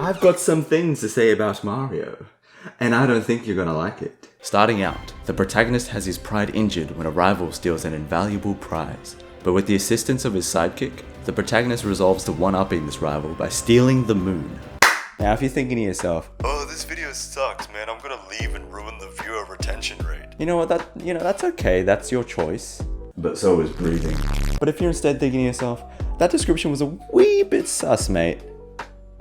I've got some things to say about Mario, and I don't think you're gonna like it. Starting out, the protagonist has his pride injured when a rival steals an invaluable prize. But with the assistance of his sidekick, the protagonist resolves to one-upping this rival by stealing the moon. Now if you're thinking to yourself, oh, this video sucks, man, I'm gonna leave and ruin the viewer retention rate. You know what, that's okay, that's your choice. But so is breathing. But if you're instead thinking to yourself, that description was a wee bit sus, mate,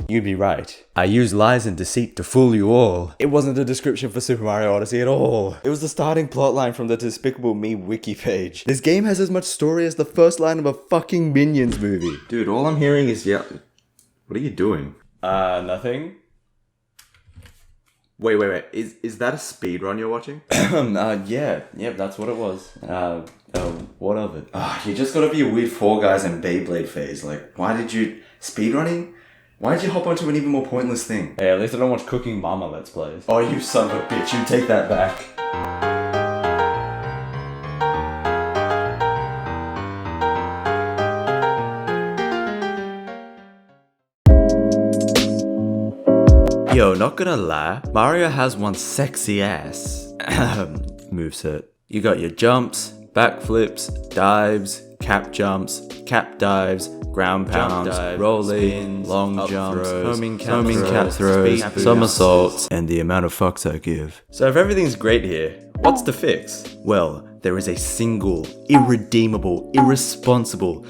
you'd be right. I used lies and deceit to fool you all. It wasn't a description for Super Mario Odyssey at all. It was the starting plotline from the Despicable Me wiki page. This game has as much story as the first line of a fucking Minions movie. Dude, all I'm hearing is what are you doing? Nothing. Wait. Is that a speedrun you're watching? Yeah, that's what it was. What of it? You just gotta be a weird Fall Guys and Beyblade phase. Like, why did you... Speedrunning? Why did you hop onto an even more pointless thing? Hey, at least I don't watch Cooking Mama Let's Plays. Oh, you son of a bitch, you take that back. Yo, not gonna lie, Mario has one sexy ass moveset. You got your jumps, backflips, dives, cap jumps, cap dives, ground pounds, roll-ins, long jumps, homing cap throws, somersaults, and the amount of fucks I give. So if everything's great here, what's the fix? Well, there is a single, irredeemable, irresponsible,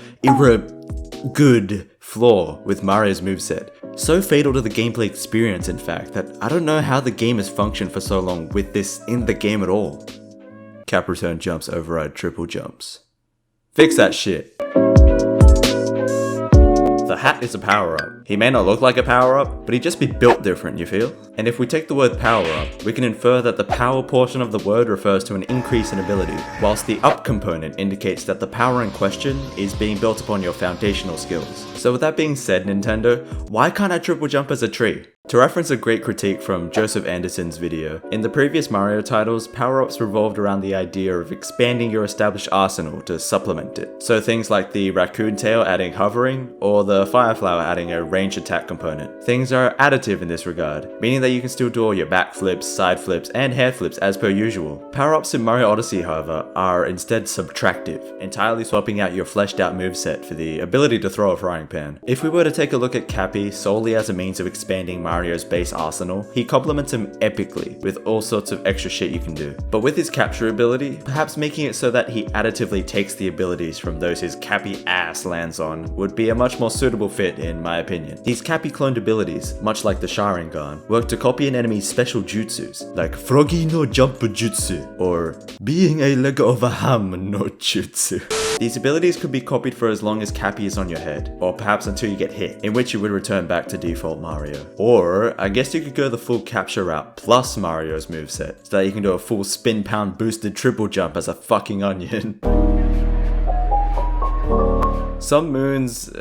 good flaw with Mario's moveset. So fatal to the gameplay experience, in fact, that I don't know how the game has functioned for so long with this in the game at all. Cap return jumps override triple jumps. Fix that shit. The hat is a power-up. He may not look like a power-up, but he'd just be built different, you feel? And if we take the word power-up, we can infer that the power portion of the word refers to an increase in ability, whilst the up component indicates that the power in question is being built upon your foundational skills. So with that being said, Nintendo, why can't I triple jump as a tree? To reference a great critique from Joseph Anderson's video, in the previous Mario titles, power-ups revolved around the idea of expanding your established arsenal to supplement it. So things like the raccoon tail adding hovering, or the fire flower adding a range attack component. Things are additive in this regard, meaning that you can still do all your backflips, side flips, and hair flips as per usual. Power-ups in Mario Odyssey, however, are instead subtractive, entirely swapping out your fleshed out moveset for the ability to throw a frying pan. If we were to take a look at Cappy solely as a means of expanding Mario's base arsenal, he complements him epically with all sorts of extra shit you can do. But with his capture ability, perhaps making it so that he additively takes the abilities from those his Cappy ass lands on would be a much more suitable fit in my opinion. These Cappy cloned abilities, much like the Sharingan, work to copy an enemy's special jutsus, like Froggy no Jump Jutsu, or Being a Leg of a Ham no Jutsu. These abilities could be copied for as long as Cappy is on your head, or perhaps until you get hit, in which you would return back to default Mario. Or, I guess you could go the full capture route plus Mario's moveset, so that you can do a full spin pound boosted triple jump as a fucking onion. Some moons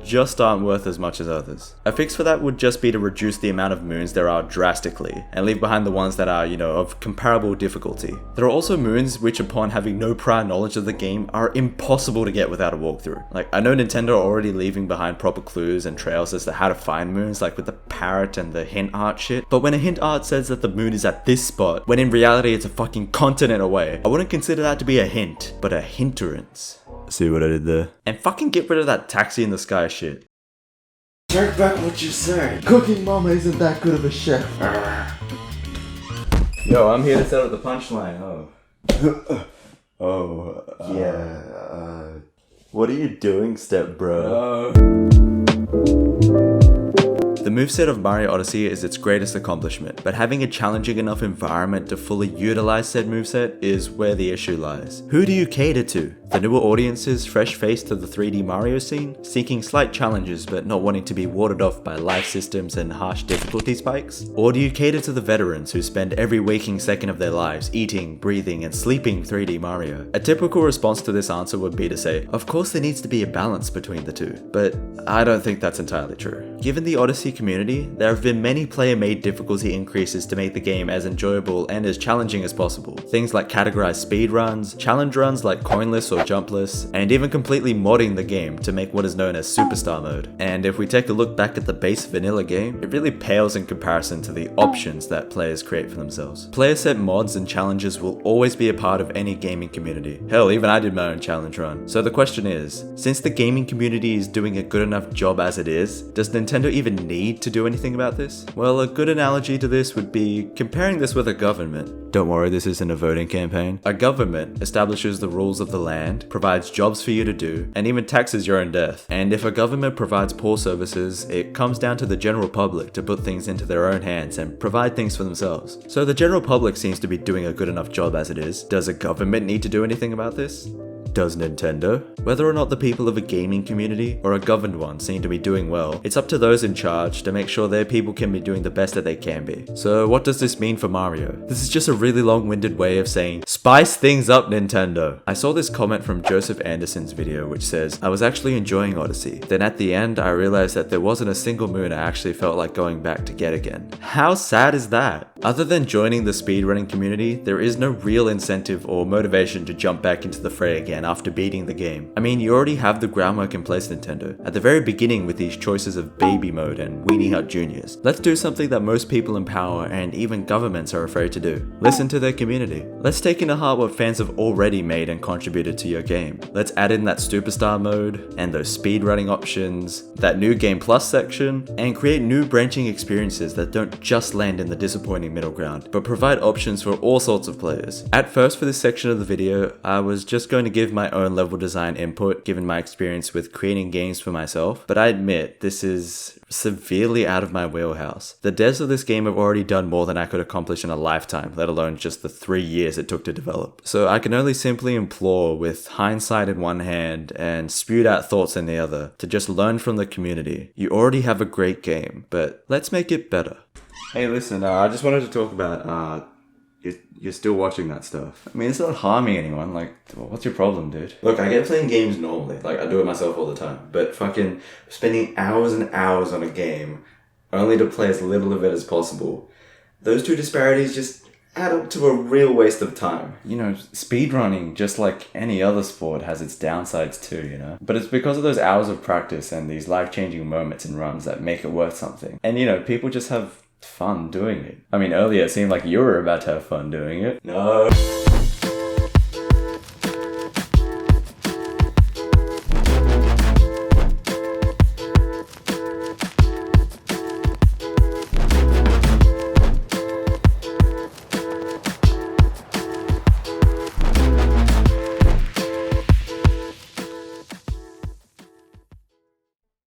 just aren't worth as much as others. A fix for that would just be to reduce the amount of moons there are drastically, and leave behind the ones that are, of comparable difficulty. There are also moons which, upon having no prior knowledge of the game, are impossible to get without a walkthrough. Like, I know Nintendo are already leaving behind proper clues and trails as to how to find moons, like with the parrot and the hint art shit, but when a hint art says that the moon is at this spot, when in reality it's a fucking continent away, I wouldn't consider that to be a hint, but a hinterance. See what I did there? And fucking get rid of that taxi in the sky shit. Take back what you said. Cooking Mama isn't that good of a chef. Yo, I'm here to settle the punchline. What are you doing, step bro? The moveset of Mario Odyssey is its greatest accomplishment, but having a challenging enough environment to fully utilize said moveset is where the issue lies. Who do you cater to? The newer audiences fresh faced to the 3D Mario scene, seeking slight challenges but not wanting to be warded off by life systems and harsh difficulty spikes? Or do you cater to the veterans who spend every waking second of their lives eating, breathing, and sleeping 3D Mario? A typical response to this answer would be to say, of course there needs to be a balance between the two, but I don't think that's entirely true. Given the Odyssey community, there have been many player-made difficulty increases to make the game as enjoyable and as challenging as possible. Things like categorized speedruns, challenge runs like coinless or jumpless, and even completely modding the game to make what is known as superstar mode. And if we take a look back at the base vanilla game, it really pales in comparison to the options that players create for themselves. Player-set mods and challenges will always be a part of any gaming community. Hell, even I did my own challenge run. So the question is, since the gaming community is doing a good enough job as it is, does Nintendo even need to do anything about this? Well, a good analogy to this would be comparing this with a government. Don't worry, this isn't a voting campaign. A government establishes the rules of the land, provides jobs for you to do, and even taxes your own death. And if a government provides poor services, it comes down to the general public to put things into their own hands and provide things for themselves. So the general public seems to be doing a good enough job as it is. Does a government need to do anything about this? Does Nintendo? Whether or not the people of a gaming community or a governed one seem to be doing well, it's up to those in charge to make sure their people can be doing the best that they can be. So what does this mean for Mario? This is just a really long-winded way of saying, spice things up, Nintendo! I saw this comment from Joseph Anderson's video which says, I was actually enjoying Odyssey. Then at the end, I realized that there wasn't a single moon I actually felt like going back to get again. How sad is that? Other than joining the speedrunning community, there is no real incentive or motivation to jump back into the fray again after beating the game. I mean, you already have the groundwork in place, Nintendo, at the very beginning with these choices of baby mode and Weenie Hut Juniors. Let's do something that most people in power and even governments are afraid to do. Listen to their community. Let's take into heart what fans have already made and contributed to your game. Let's add in that superstar mode and those speedrunning options, that new game plus section, and create new branching experiences that don't just land in the disappointing middle ground, but provide options for all sorts of players. At first for this section of the video, I was just going to give my own level design input given my experience with creating games for myself, but I admit this is severely out of my wheelhouse. The devs of this game have already done more than I could accomplish in a lifetime, let alone just the 3 years it took to develop. So I can only simply implore, with hindsight in one hand and spewed out thoughts in the other, to just learn from the community. You already have a great game, but let's make it better. Hey listen, I just wanted to talk about, you're still watching that stuff. I mean, it's not harming anyone, like, what's your problem, dude? Look, I get playing games normally, like, I do it myself all the time, but fucking spending hours and hours on a game, only to play as little of it as possible, those two disparities just add up to a real waste of time. You know, speedrunning, just like any other sport, has its downsides too, you know? But it's because of those hours of practice and these life-changing moments and runs that make it worth something. And, you know, people just have fun doing it. I mean, earlier it seemed like you were about to have fun doing it. No.